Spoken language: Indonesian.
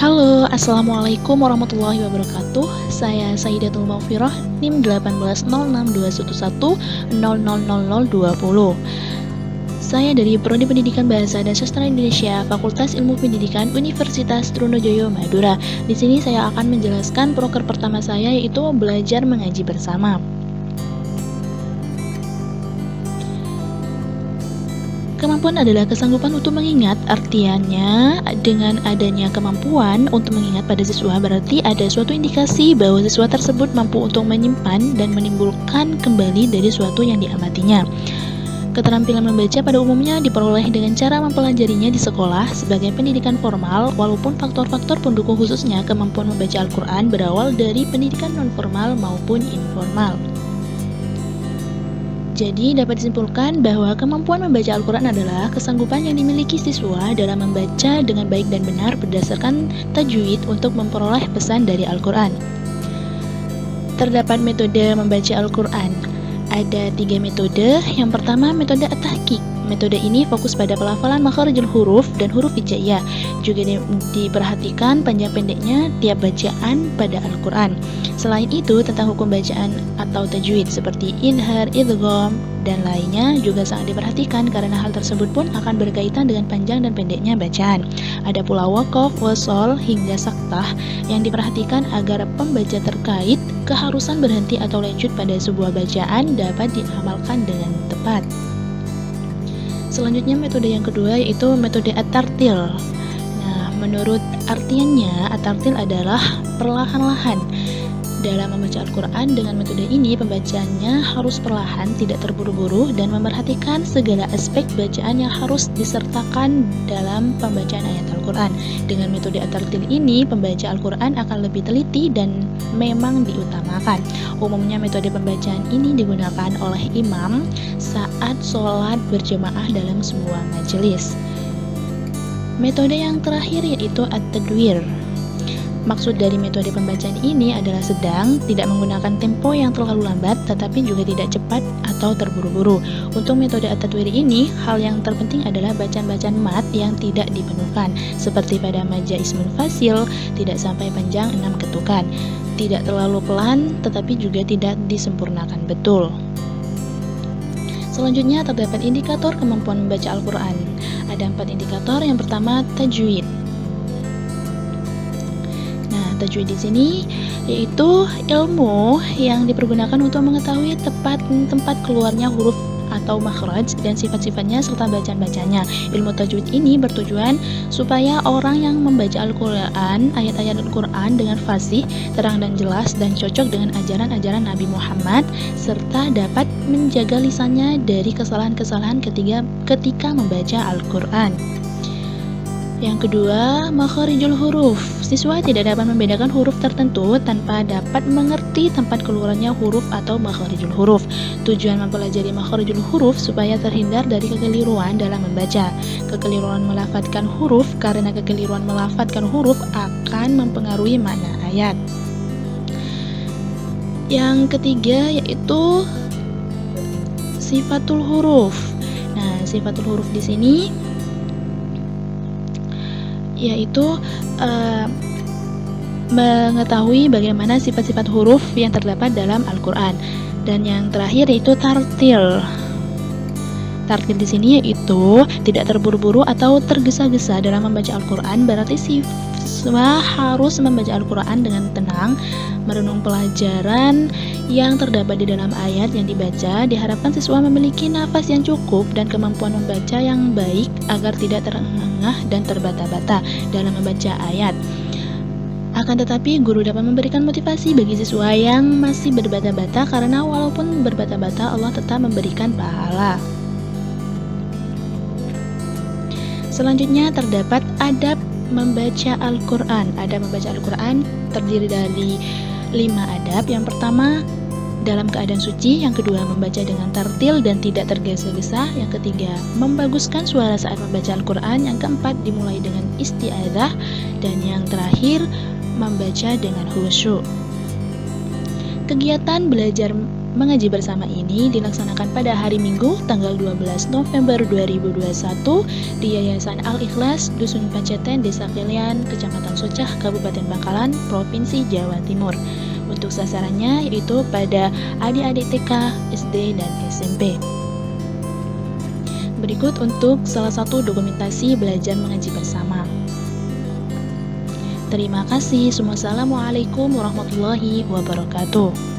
Halo, Assalamualaikum warahmatullahi wabarakatuh. Saya Saidatul Maufirah, NIM 1806211000020. Saya dari Prodi Pendidikan Bahasa dan Sastra Indonesia, Fakultas Ilmu Pendidikan Universitas Trunojoyo, Madura. Di sini saya akan menjelaskan proker pertama saya, yaitu belajar mengaji bersama. Kemampuan adalah kesanggupan untuk mengingat. Artiannya, dengan adanya kemampuan untuk mengingat pada siswa, berarti ada suatu indikasi bahwa siswa tersebut mampu untuk menyimpan dan menimbulkan kembali dari suatu yang diamatinya. Keterampilan membaca pada umumnya diperoleh dengan cara mempelajarinya di sekolah sebagai pendidikan formal, walaupun faktor-faktor pendukung khususnya kemampuan membaca Al-Quran berawal dari pendidikan non-formal maupun informal. Jadi dapat disimpulkan bahwa kemampuan membaca Al-Quran adalah kesanggupan yang dimiliki siswa dalam membaca dengan baik dan benar berdasarkan tajwid untuk memperoleh pesan dari Al-Quran. Terdapat metode membaca Al-Quran. Ada 3 metode. Yang pertama, metode at-tahqiq. Metode ini fokus pada pelafalan makharijul huruf dan huruf hijaiyah. Juga diperhatikan panjang pendeknya tiap bacaan pada Al-Quran. Selain itu, tentang hukum bacaan atau tajwid seperti idhar, idgham, dan lainnya juga sangat diperhatikan karena hal tersebut pun akan berkaitan dengan panjang dan pendeknya bacaan. Ada pula waqaf, wasol, hingga saktah yang diperhatikan agar pembaca terkait keharusan berhenti atau lanjut pada sebuah bacaan dapat diamalkan dengan tepat. Selanjutnya metode yang kedua yaitu metode at-tartil. Nah, menurut artiannya at-tartil adalah perlahan-lahan. Dalam membaca Al-Quran dengan metode ini pembacaannya harus perlahan, tidak terburu-buru, dan memperhatikan segala aspek bacaan yang harus disertakan dalam pembacaan ayat Al-Quran. Dengan metode at-tartil ini pembaca Al-Quran akan lebih teliti dan memang diutamakan. Umumnya metode pembacaan ini digunakan oleh imam saat sholat berjamaah dalam sebuah majelis. Metode yang terakhir yaitu at-tadwir. Maksud dari metode pembacaan ini adalah sedang, tidak menggunakan tempo yang terlalu lambat, tetapi juga tidak cepat atau terburu-buru. Untuk metode at-tadwir ini, hal yang terpenting adalah bacaan-bacaan mat yang tidak dipenuhkan, seperti pada maja ismun fasil, tidak sampai panjang 6 ketukan. Tidak terlalu pelan, tetapi juga tidak disempurnakan betul. Selanjutnya terdapat indikator kemampuan membaca Al-Quran. Ada 4 indikator. Yang pertama, tajwid. Tajwid di sini yaitu ilmu yang dipergunakan untuk mengetahui tempat keluarnya huruf atau makhraj dan sifat-sifatnya serta bacaan-bacanya. Ilmu tajwid ini bertujuan supaya orang yang membaca Al-Quran, ayat-ayat Al-Quran dengan fasih, terang dan jelas dan cocok dengan ajaran-ajaran Nabi Muhammad serta dapat menjaga lisannya dari kesalahan-kesalahan ketika membaca Al-Quran. Yang kedua, makharijul huruf. Siswa tidak dapat membedakan huruf tertentu tanpa dapat mengerti tempat keluarnya huruf atau makharijul huruf. Tujuan mempelajari makharijul huruf supaya terhindar dari kekeliruan dalam membaca. Kekeliruan melafadzkan huruf, karena kekeliruan melafadzkan huruf akan mempengaruhi makna ayat. Yang ketiga yaitu sifatul huruf. Nah, sifatul huruf di sini yaitu mengetahui bagaimana sifat-sifat huruf yang terdapat dalam Al-Quran. Dan yang terakhir yaitu tartil. Tartil di sini yaitu tidak terburu-buru atau tergesa-gesa dalam membaca Al-Quran. Berarti siswa harus membaca Al-Quran dengan tenang, merenung pelajaran yang terdapat di dalam ayat yang dibaca. Diharapkan siswa memiliki nafas yang cukup dan kemampuan membaca yang baik agar tidak terengah dan terbata-bata dalam membaca ayat. Akan tetapi, guru dapat memberikan motivasi bagi siswa yang masih berbata-bata karena walaupun berbata-bata, Allah tetap memberikan pahala. Selanjutnya terdapat adab membaca Al-Quran. Adab membaca Al-Quran terdiri dari 5 adab. Yang pertama, dalam keadaan suci. Yang kedua, membaca dengan tartil dan tidak tergesa-gesa. Yang ketiga, membaguskan suara saat membaca Al-Quran. Yang keempat, dimulai dengan isti'adzah. Dan yang terakhir, membaca dengan khusyuk. Kegiatan belajar mengaji bersama ini dilaksanakan pada hari Minggu tanggal 12 November 2021 di Yayasan Al-Ikhlas, Dusun Panceten, Desa Kilian, Kecamatan Socah, Kabupaten Bangkalan, Provinsi Jawa Timur. Untuk sasarannya yaitu pada adik-adik TK, SD, dan SMP. Berikut untuk salah satu dokumentasi belajar mengaji bersama. Terima kasih. Wassalamualaikum warahmatullahi wabarakatuh.